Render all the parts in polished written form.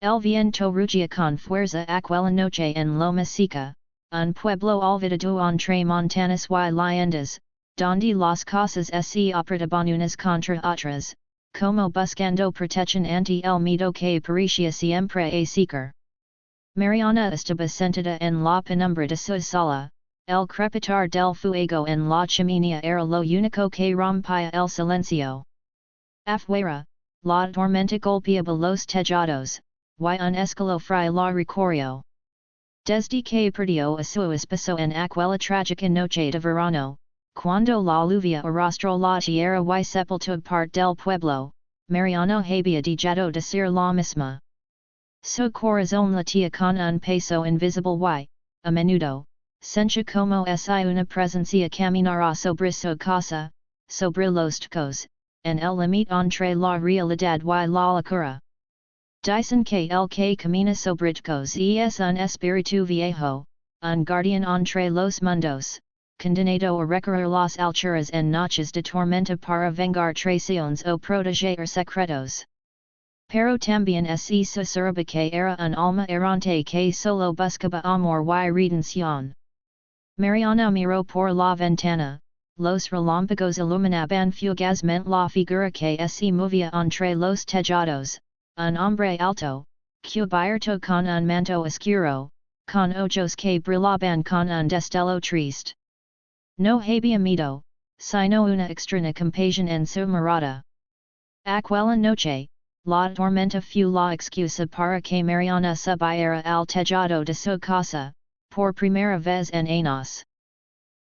El viento rugia con fuerza aquella noche en lo Mexica, un pueblo olvidado entre montanas y leyendas, donde las cosas se apretaban unas contra otras, como buscando protección ante el miedo que parecía siempre a seeker. Mariana estaba sentada en la penumbra de su sala, el crepitar del fuego en la chimenea era lo único que rompía el silencio. Afuera, la tormenta golpeaba los tejados, y un escalofrío la recorrió. Desde que perdió a su esposo en aquella trágica noche de verano, cuando la lluvia arrastró la tierra y sepultó parte del pueblo, Mariano había dejado de ser la misma. Su corazón latía con un peso invisible y, a menudo, sentía como si una presencia caminara sobre su casa, sobre los tacos, en el límite entre la realidad y la locura. Dicen que el que camina sobre tacos es un espíritu viejo, un guardián entre los mundos, condenado a recorrer las alturas en noches de tormenta para vengar traiciones o proteger secretos. Pero también se susurraba que era un alma errante que solo buscaba amor y redención. Mariana miró por la ventana, los relámpagos iluminaban fugazmente la figura que se movía entre los tejados, un hombre alto, cubierto con un manto oscuro, con ojos que brillaban con un destello triste. No había miedo, sino una extraña compasión en su mirada. Aquella noche, la tormenta fue la excusa para que Mariana subiera al tejado de su casa, por primera vez en años.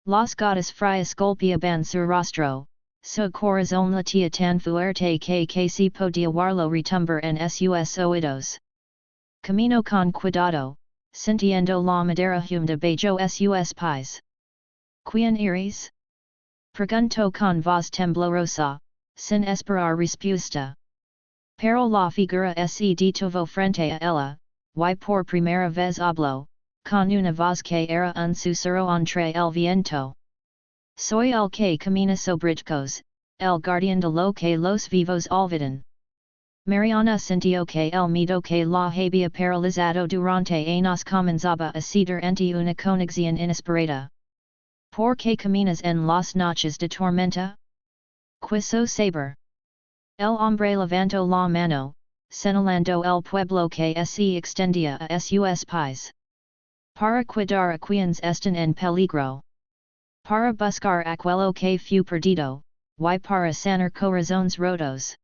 Las gotas frías golpeaban su rostro, su corazón latía tan fuerte que casi podía oírlo retumbar en sus oídos. Camino con cuidado, sintiendo la madera húmeda bajo sus pies. ¿Quién eres? Preguntó con voz temblorosa, sin esperar respuesta. Pero la figura se detuvo frente a ella, y por primera vez habló, con una voz que era un susurro entre el viento. Soy el que camina sobre tacos, el guardián de lo que los vivos olvidan. Mariana sintió que el miedo que la había paralizado durante años comenzaba a ceder ante una conexión inesperada. ¿Por qué caminas en las noches de tormenta? Quiso saber. El hombre levantó la mano, señalando el pueblo que se extendía a sus pies. Para cuidar a quienes están en peligro. Para buscar aquello que fue perdido, y para sanar corazones rotos.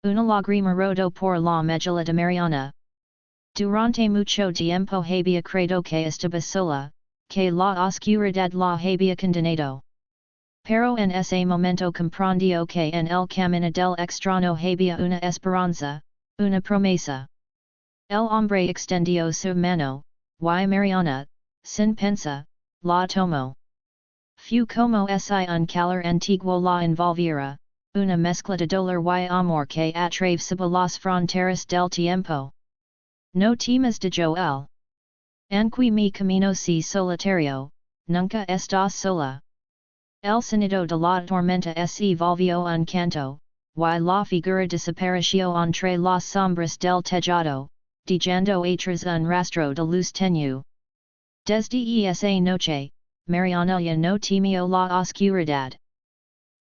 Una lágrima rodó por la mejilla de Mariana. Durante mucho tiempo había creído que estaba sola, que la oscuridad la había condenado. Pero en ese momento comprendió que en el camino del extraño había una esperanza, una promesa. El hombre extendió su mano, y Mariana, sin pensar, la tomó. Fue como si un calor antiguo la envolviera, una mezcla de dolor y amor que atravesaba las fronteras del tiempo. No temas de Joel. Aunque mi camino si solitario, nunca estás sola. El sonido de la tormenta se volvió un canto, y la figura desapareció entre las sombras del tejado, dejando atrás un rastro de luz tenue. Desde esa noche, Mariana ya no temió la oscuridad.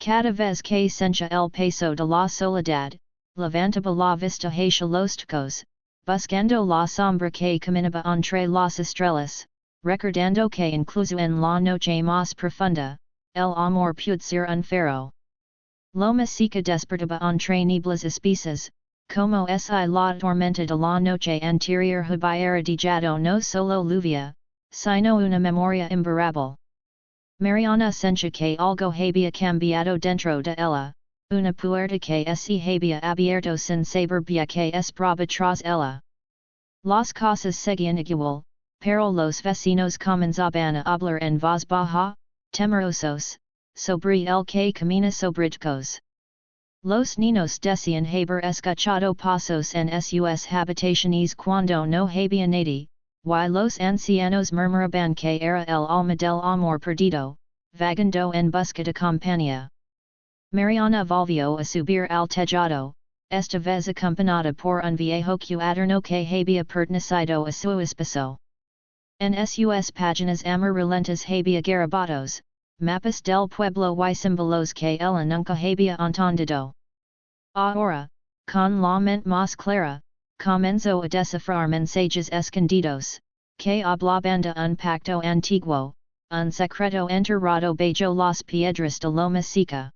Cada vez que sentía el peso de la soledad, levantaba la vista hacia los tacos, buscando la sombra que caminaba entre las estrellas, recordando que incluso en la noche más profunda, el amor puede ser un faro. Lo Mexica despertaba entre nieblas espesas, como si la tormenta de la noche anterior hubiera dejado no solo lluvia, sino una memoria imborrable. Mariana sentía que algo había cambiado dentro de ella, una puerta que se había abierto sin saber bien que esperaba tras ella. Las cosas seguían igual, pero los vecinos comenzaban a hablar en voz baja, temerosos, sobre el que camina sobre tacos. Los niños decían haber escuchado pasos en sus habitaciones cuando no había nadie, y los ancianos murmuraban que era el alma del amor perdido, vagando en busca de compañía. Mariana volvió a subir al tejado, esta vez acompanada por un viejo cuaderno que había pertenecido a su esposo. En sus páginas amarillentas había garabatos, mapas del pueblo y símbolos que ella nunca había entendido. Ahora, con la mente más clara, comenzó a descifrar mensajes escondidos, que hablaban de un pacto antiguo, un secreto enterrado bajo las piedras de Loma Seca.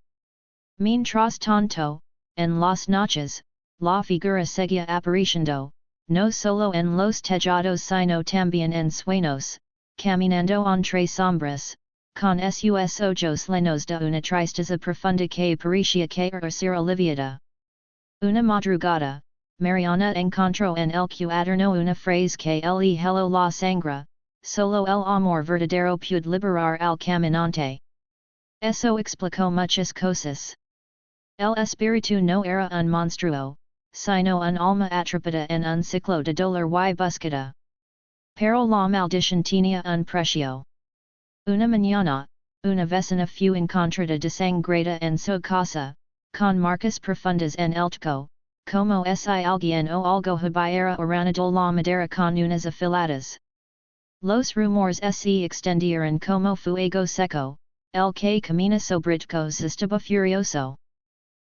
Mientras tanto, en las noches, la figura seguía apareciendo, no solo en los tejados sino también en sueños, caminando entre sombras, con sus ojos llenos de una tristeza profunda que parecía ser aliviada. Una madrugada, Mariana encontró en el cuaderno una frase que le heló la sangre: solo el amor verdadero puede liberar al caminante. Eso explicó muchas cosas. El espíritu no era un monstruo, sino un alma atrapada en un ciclo de dolor y búsqueda. Pero la maldición tenía un precio. Una mañana, una vecina fue encontrada desangrada en su casa, con marcas profundas en el techo, como si alguien o algo hubiera arrancado la madera con unas afiladas. Los rumores se extendieron como fuego seco, el que camina sobre tejos estaba furioso.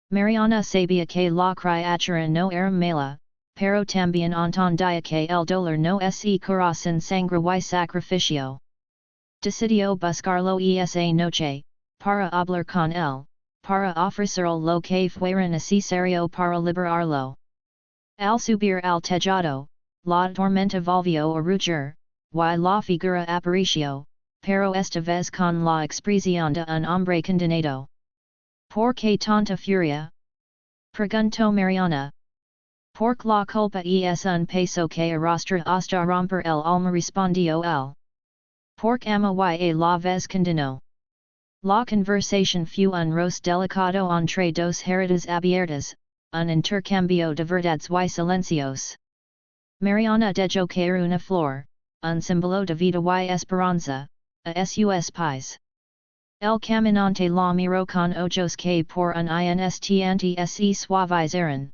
Mariana sabía que la criatura no era mala, pero también entendía que el dolor no se cura sin sangre y sacrificio. Decidió buscarlo esa noche, para hablar con él, para ofrecerle lo que fuera necesario para liberarlo. Al subir al tejado, la tormenta volvió a rugir, y la figura apareció, pero esta vez con la expresión de un hombre condenado. ¿Por qué tanta furia?, preguntó Mariana. Porque la culpa es un peso que arrastra hasta romper el alma, respondió él. Porque ama y la vez condenó. La conversación fue un roce delicado entre dos heridas abiertas, un intercambio de verdades y silencios. Mariana dejó caer una flor, un símbolo de vida y esperanza, a sus pies. El caminante la miró con ojos que por un instante se suavizaron.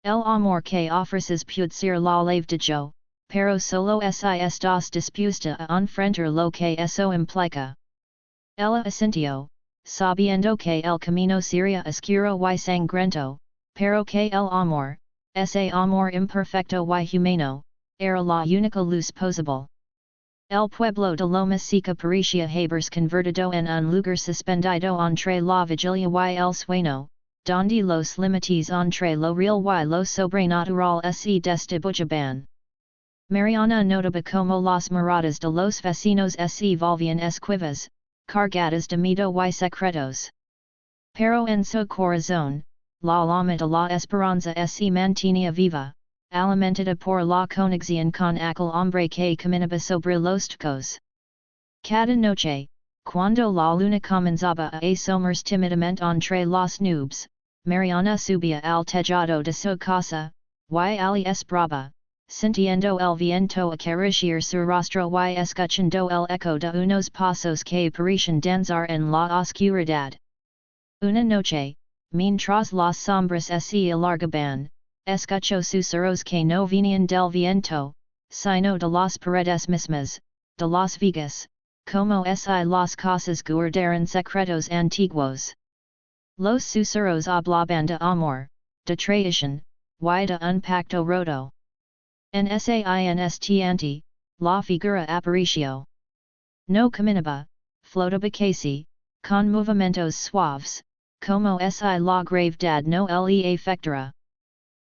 El amor que ofreces puede ser la lave de yo, pero solo si estás dispuesta a enfrentar lo que eso implica. Ella asintió, sabiendo que el camino sería oscuro y sangriento, pero que el amor, ese amor imperfecto y humano, era la única luz posible. El pueblo de Loma Seca parecía haberse convertido en un lugar suspendido entre la vigilia y el sueño, donde los límites entre lo real y lo sobrenatural se desdibujaban. Mariana notaba como las miradas de los vecinos se volvían esquivas, cargadas de miedo y secretos. Pero en su corazón, la llama de la esperanza se mantenía viva, alimentada por la conexión con aquel hombre que caminaba sobre los tejos. Cada noche, cuando la luna comenzaba a asomarse tímidamente entre las nubes, Mariana subía al tejado de su casa, y ali esperaba, sintiendo el viento acariciar su rostro y escuchando el eco de unos pasos que parecían danzar en la oscuridad. Una noche, mientras las sombras se alargaban, escuchó susurros que no venían del viento, sino de las paredes mismas, de las vigas, como si las casas guardaran secretos antiguos. Los susurros hablaban de amor, de traición, y de un pacto roto. En ese instante, la figura apareció. No caminaba, flotaba casi, con movimientos suaves, como si la gravedad no le afectara.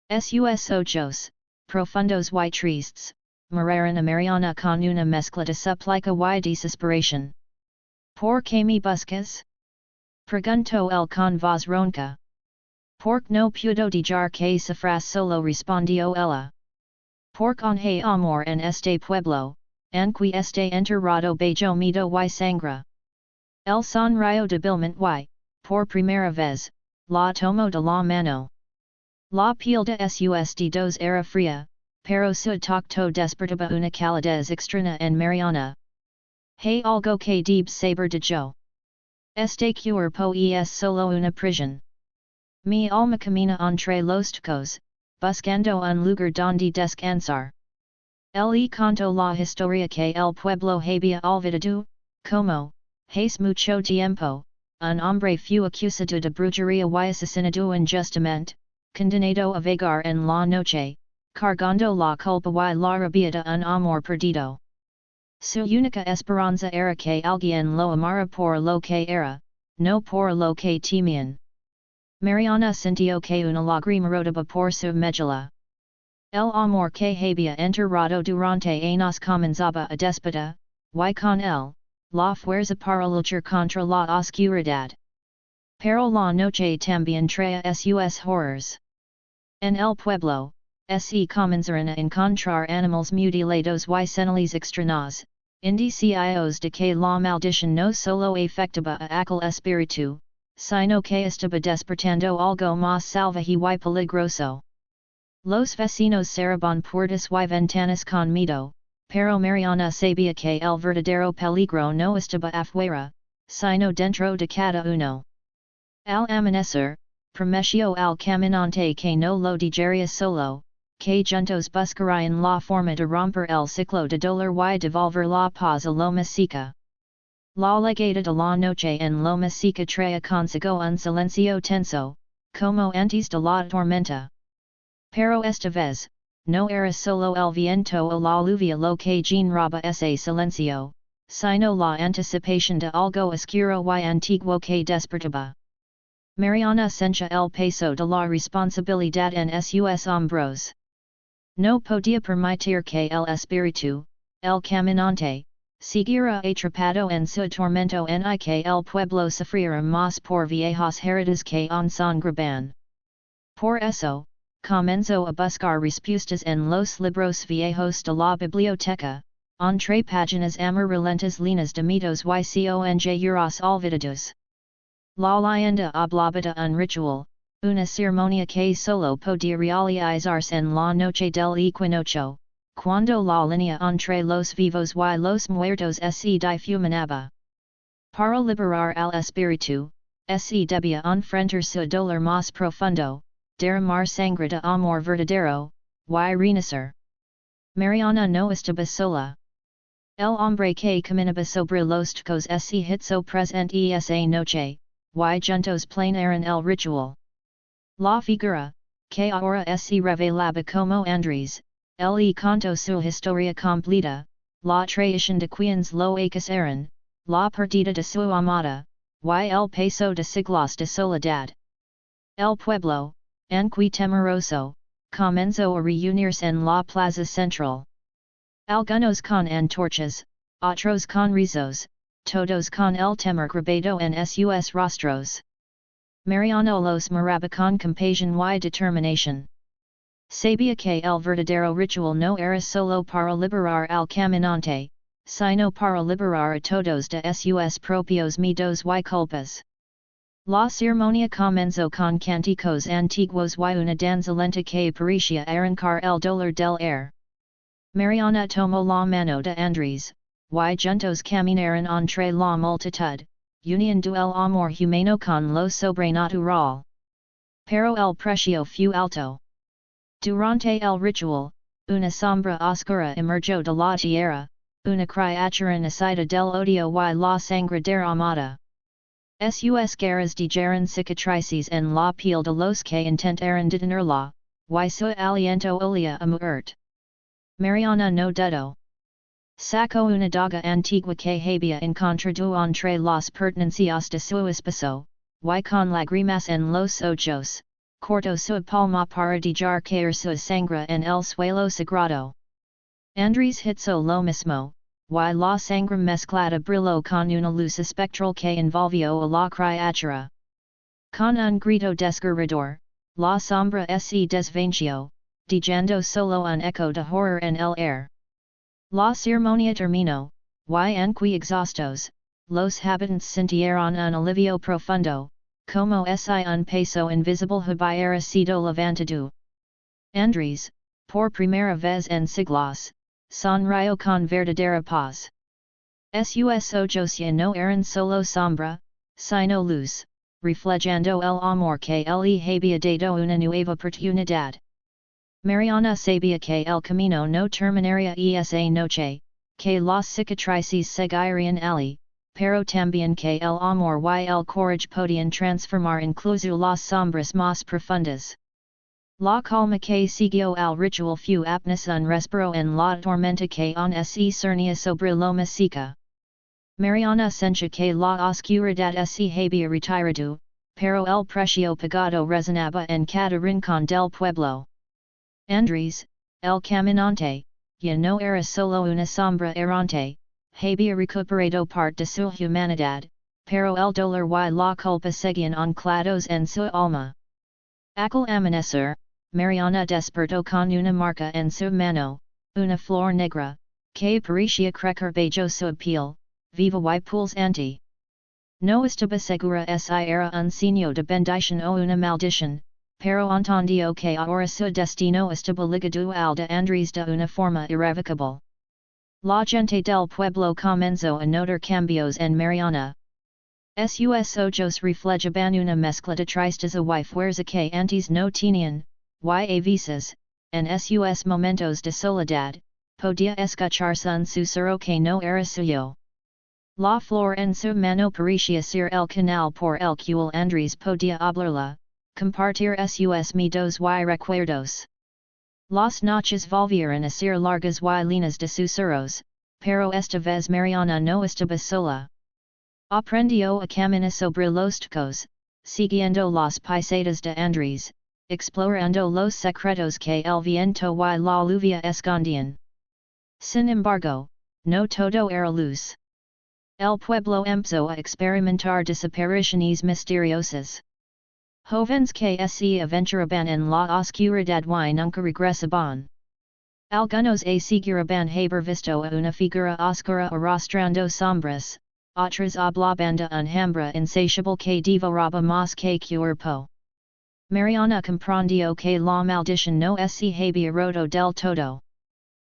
Sus ojos, profundos y tristes, miraron a Mariana con una mezcla de súplica y desesperación. ¿Por qué me buscas?, preguntó él con voz ronca. Porque no puedo dejar que sufras solo, respondió ella. Porque on hay amor en este pueblo, aunque esté enterrado bajo miedo y sangre. El sonrió débilmente y, por primera vez, la tomó de la mano. La piel de sus dedos era fría, pero su tacto despertaba una calidez extraña en Mariana. Hay algo que debe saber de yo. Este cuerpo es solo una prisión. Mi alma camina entre los tacos, buscando un lugar donde descansar. Le canto la historia que el pueblo había olvidado, como, hace mucho tiempo, un hombre fue acusado de brujería y asesinado injustamente, condenado a vagar en la noche, cargando la culpa y la rabia de un amor perdido. Su única esperanza era que alguien lo amara por lo que era, no por lo que temían. Mariana sintió que una lágrima rodaba por su mejilla. El amor que había enterrado durante años comenzaba a despertar, y con él, la fuerza para luchar contra la oscuridad. Pero la noche también traía sus horrors. En el pueblo, se comenzaron a encontrar animals mutilados y señales extrañas, indicios de que la maldición no solo afectaba a aquel espíritu, sino que estaba despertando algo más salvaje y peligroso. Los vecinos cerraban puertas y ventanas con miedo, pero Mariana sabía que el verdadero peligro no estaba afuera, sino dentro de cada uno. Al amanecer, prometió al caminante que no lo dejaría solo, que juntos buscarían la forma de romper el ciclo de dolor y devolver la paz a Loma Seca. La legada de la noche en Loma Seca traía consigo un silencio tenso, como antes de la tormenta. Pero esta vez, no era solo el viento o la lluvia lo que generaba ese silencio, sino la anticipación de algo oscuro y antiguo que despertaba. Mariana sentía el peso de la responsabilidad en sus hombros. No podía permitir que el espíritu, el caminante, siguiera atrapado en su tormento ni que el pueblo sufriera más por viejas heridas que en sangraban. Por eso, comenzó a buscar respuestas en los libros viejos de la biblioteca, entre páginas amarillentas llenas de mitos y conjuros olvidados. La leyenda hablaba de un ritual, una ceremonia que solo podía realizarse en la noche del equinoccio, cuando la línea entre los vivos y los muertos se difuminaba. Para liberar al espíritu, se debía enfrentar su dolor más profundo, derramar sangre de amor verdadero, y renacer. Mariana no estaba sola. El hombre que caminaba sobre los tacos se hizo presente esa noche, y juntos planearon el ritual. La figura, que ahora se revelaba como Andrés, le contó su historia completa, la traición de quienes lo acusaron, la partida de su amada, y el peso de siglos de soledad. El pueblo, aunque temeroso, comenzó a reunirse en la plaza central. Algunos con antorchas, otros con rizos, todos con el temor grabado en sus rostros. Mariana los miraba con compasión y determinación. Sabía que el verdadero ritual no era solo para liberar al caminante, sino para liberar a todos de sus propios miedos y culpas. La ceremonia comenzó con cánticos antiguos y una danza lenta que parecía arrancar el dolor del aire. Mariana tomó la mano de Andrés, y juntos caminaron entre la multitud, uniendo el amor humano con lo sobrenatural. Pero el precio fue alto. Durante el ritual, una sombra oscura emergió de la tierra, una criatura nacida del odio y la sangre derramada. Sus garras dejaron cicatrices en la piel de los que intentaron detenerla, y su aliento olía a muerte. Mariana no dudó. Sacó una daga antigua que había encontrado entre las pertenencias de su esposo, y con lágrimas en los ojos, cortó su palma para dejar caer su sangre en el suelo sagrado. Andrés hizo lo mismo, y la sangre mezclada brilló con una luz espectral que envolvió a la criatura. Con un grito desgarrador, la sombra se desvaneció, dejando solo un eco de horror en el aire. La ceremonia terminó, y aunque exhaustos, los habitantes sintieron un alivio profundo, como si un peso invisible hubiera sido levantado. Andrés, por primera vez en siglos, sonrió con verdadera paz. Sus ojos ya no eran solo sombra, sino luz, reflejando el amor que le había dado una nueva oportunidad. Mariana sabía que el camino no terminaría esa noche, que las cicatrices seguirían allí, pero también que el amor y el courage podían transformar incluso las sombras más profundas. La calma que siguió al ritual fue apenas un respiro en la tormenta que aún se cernía sobre Loma Seca. Mariana sentía que la oscuridad se había retirado, pero el precio pagado resonaba en cada rincón del pueblo. Andrés, el caminante, ya no era solo una sombra errante, había recuperado parte de su humanidad, pero el dolor y la culpa seguían anclados en su alma. Aquel amanecer, Mariana despertó con una marca en su mano, una flor negra, que parecía crecer bajo su piel, viva y pulsante. No estaba segura si era un signo de bendición o una maldición, pero entendió que ahora su destino estaba ligado al de Andrés de una forma irrevocable. La gente del pueblo comenzó a notar cambios en Mariana. Sus ojos reflejaban una mezcla de tristeza y fuerza que antes no tenían, y a veces, en sus momentos de soledad, podía escucharse un susurro que no era suyo. La flor en su mano parecía ser el canal por el cual Andrés podía hablarla, compartir sus miedos y recuerdos. Las noches volvieron a ser largas y llenas de susurros, pero esta vez Mariana no estaba sola. Aprendió a caminar sobre los tocos, siguiendo las pisadas de Andrés, explorando los secretos que el viento y la lluvia escondían. Sin embargo, no todo era luz. El pueblo empezó a experimentar desapariciones misteriosas. Jóvenes que se aventuraban en la oscuridad y nunca regresaban. Algunos aseguraban haber visto a una figura oscura arrastrando sombras, otros hablaban de un hambre insatiable que devoraba más que cuerpo. Mariana comprendió que la maldición no se había roto del todo.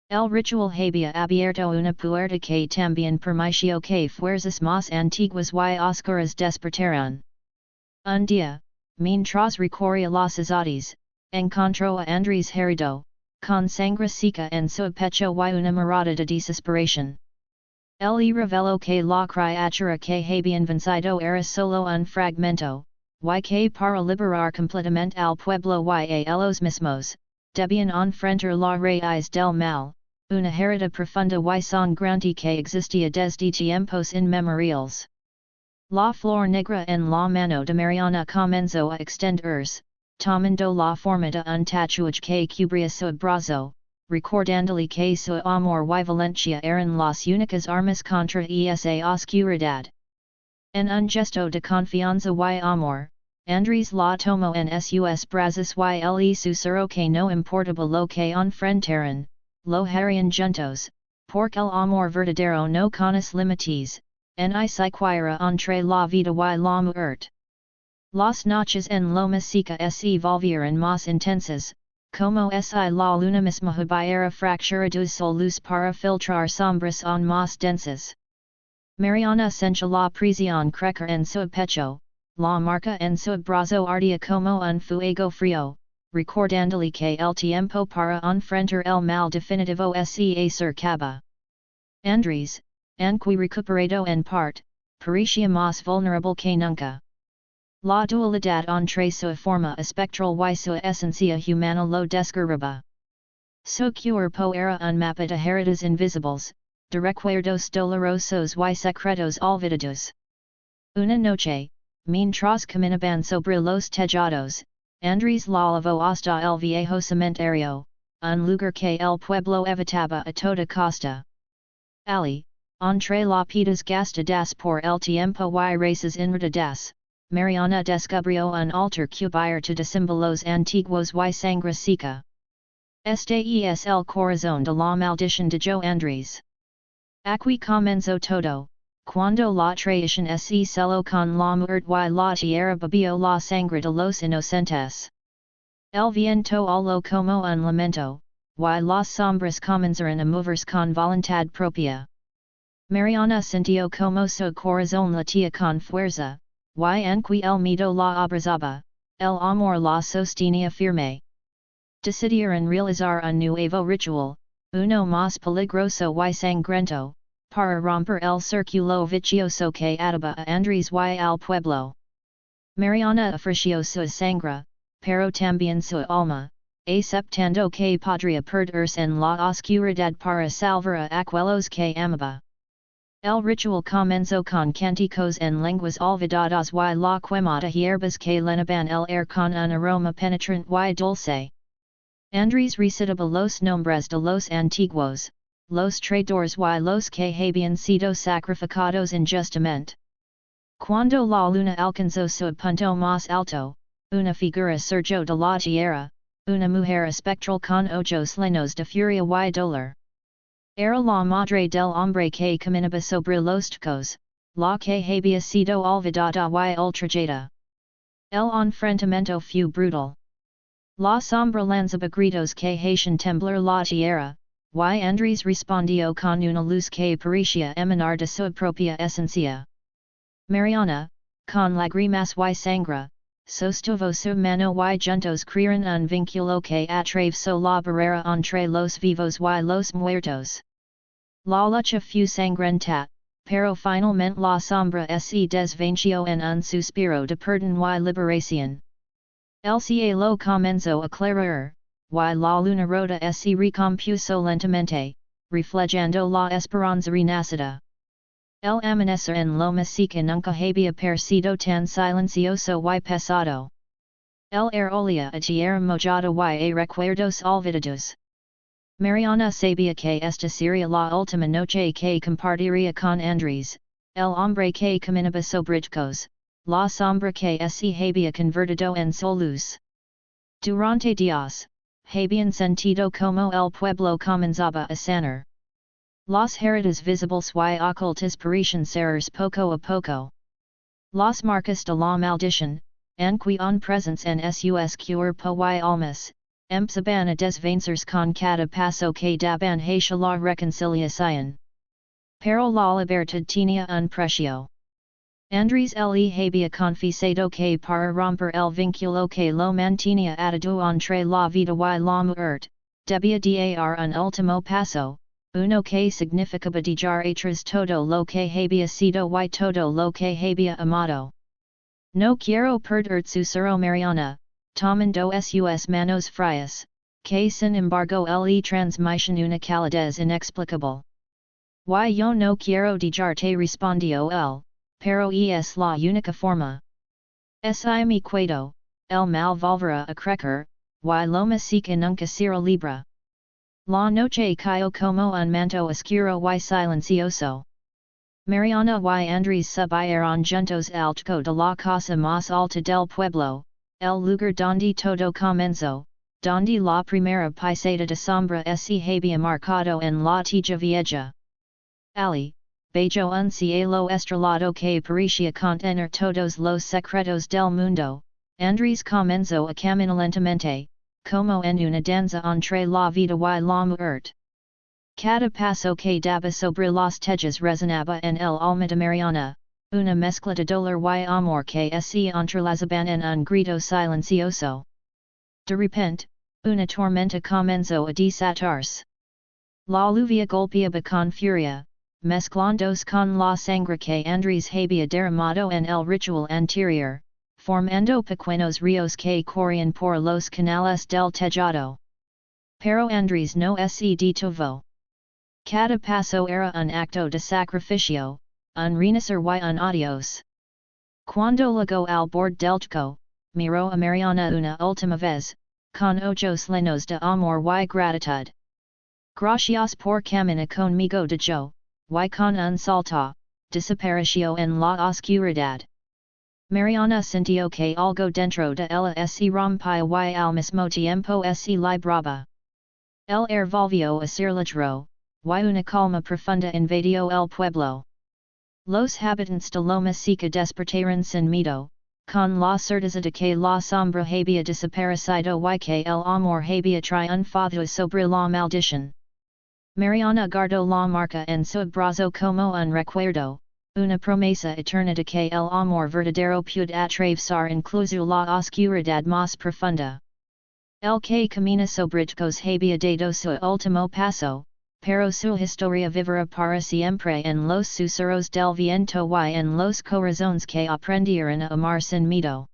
El ritual había abierto una puerta que también permitió que fuerzas más antiguas y oscuras despertaran. Un día, mientras recorría las azotes, encontró a Andrés herido, con sangre seca en su pecho y una mirada de desesperación. Él le reveló que la criatura que habían vencido era solo un fragmento, y que para liberar completamente al pueblo y a ellos mismos, debían enfrentar la raíz del mal, una herida profunda y sangrante que existía desde tiempos inmemoriales. La flor negra en la mano de Mariana comenzó a extenderse, tomando la forma de un tatuaje que cubría su brazo, recordándole que su amor y valencia eran las únicas armas contra esa oscuridad. En un gesto de confianza y amor, Andrés la tomó en sus brazos y le susurró que no importaba lo que enfrentaran, lo harían juntos, porque el amor verdadero no conoce límites, ni siquiera entre la vida y la muerte. Las noches en Loma Seca se volvieron más intensas, como si la luna misma hubiera fracturado su luz para filtrar sombras aún más densas. Mariana sentía la presión crecer en su pecho, la marca en su brazo ardía como un fuego frío, recordándole que el tiempo para enfrentar el mal definitivo se acercaba. Andrés, aunque recuperado en parte, parecía más vulnerable que nunca. La dualidad entre su forma espectral y su esencia humana lo desgarraba. Su cuerpo era un mapa de heridas invisibles, de recuerdos dolorosos y secretos olvidados. Una noche, mientras caminaban sobre los tejados, Andrés la llevó hasta el viejo cementerio, un lugar que el pueblo evitaba a toda costa. Allí, entre lápidas gastadas por el tiempo y raíces enredadas, Mariana descubrió un altar cubierto de símbolos antiguos y sangre seca. Este es el corazón de la maldición de Andrés. Aquí comenzó todo, cuando la traición se celó con la muerte y la tierra bebió la sangre de los inocentes. El viento lo como un lamento, y las sombras comenzaron a moverse con voluntad propia. Mariana sintió como su corazón latía con fuerza, y anqui el miedo la abrazaba, el amor la sostenía firme. Decidir en realizar un nuevo ritual, uno más peligroso y sangriento, para romper el círculo vicioso que ataba a Andres y al pueblo. Mariana ofreció su sangre, pero también su alma, aceptando que podría perderse en la oscuridad para salvar a aquellos que amaba. El ritual comenzó con cánticos en lenguas olvidadas y la quemada hierbas que llenaban el aire con un aroma penetrante y dulce. Andres recitaba los nombres de los antiguos, los traidores y los que habían sido sacrificados injustamente. Cuando la luna alcanzó su punto más alto, una figura surgió de la tierra, una mujer espectral con ojos llenos de furia y dolor. Era la madre del hombre que caminaba sobre los tocos, la que había sido olvidada y ultrajada. El enfrentamiento fue brutal. La sombra lanzaba gritos que hacían temblar la tierra, y Andres respondió con una luz que parecía emanar de su propia esencia. Mariana, con lágrimas y sangre, sostuvo su mano y juntos crearon un vínculo que atravesó la barrera entre los vivos y los muertos. La lucha fue sangrienta, pero finalmente la sombra se desvanció en un suspiro de perdón y liberación. El cielo comenzó a clarear, y la luna rota se recompuso lentamente, reflejando la esperanza renacida. El amanecer en lo Mexica nunca había parecido tan silencioso y pesado. El aire olía a tierra mojada y a recuerdos olvidados. Mariana sabía que esta sería la última noche que compartiría con Andres, el hombre que caminaba sobre tocos, la sombra que se había convertido en su luz. Durante días, habían sentido como el pueblo comenzaba a sanar. Las heridas visibles y ocultas parecían cerrarse poco a poco. Las marcas de la maldición, aunque en presence en sus cuerpo y almas, empezaban a desvanecerse con cada paso que daban hacia la reconciliación. Pero la libertad tenía un precio. Andres le había confesado que para romper el vínculo que lo mantenía atado entre la vida y la muerte, debía dar un último paso, uno que significaba dejar atrás todo lo que había sido y todo lo que había amado. No quiero perder su cero Mariana, tomando sus manos frías, que sin embargo le transmisión una calidez inexplicable. Y yo no quiero dejarte respondió él, pero es la única forma. Si me quedo, el mal volverá a crecer, y lo Mexica nunca será libre. La noche cayó como un manto oscuro y silencioso. Mariana y Andres subieron juntos al techo de la casa más alta del pueblo, el lugar donde todo comenzó, donde la primera pisada de sombra se había marcado en la tija vieja. Ali, bajo un cielo estrellado que parecía contener todos los secretos del mundo, Andres comenzó a caminar lentamente, como en una danza entre la vida y la muerte. Cada paso que daba sobre las tejas resonaba en el alma de Mariana, una mezcla de dolor y amor que se entrelazaban en un grito silencioso. De repente, una tormenta comenzó a desatarse. La lluvia golpeaba con furia, mezclándose con la sangre que Andres había derramado en el ritual anterior, formando pequeños ríos que corrían por los canales del tejado. Pero Andres no se detuvo. Cada paso era un acto de sacrificio, un renacer y un adiós. Cuando llegó al borde del techo, miró a Mariana una última vez, con ojos llenos de amor y gratitud. Gracias por caminar conmigo de yo, y con un salto, desapareció en la oscuridad. Mariana sintió que algo dentro de ella se rompía y al mismo tiempo se libraba. El aire volvió a ser ligero, y una calma profunda invadió el pueblo. Los habitantes de lo Mexica despertaron sin miedo, con la certeza de que la sombra había desaparecido y que el amor había triunfado sobre la maldición. Mariana guardó la marca en su brazo como un recuerdo, Una promesa eternita que el amor verdadero puede atravesar incluso la oscuridad más profunda. El que camina sobre tos había dado su último paso, pero su historia vivirá para siempre en los susurros del viento y en los corazones que aprendieron a amar sin miedo.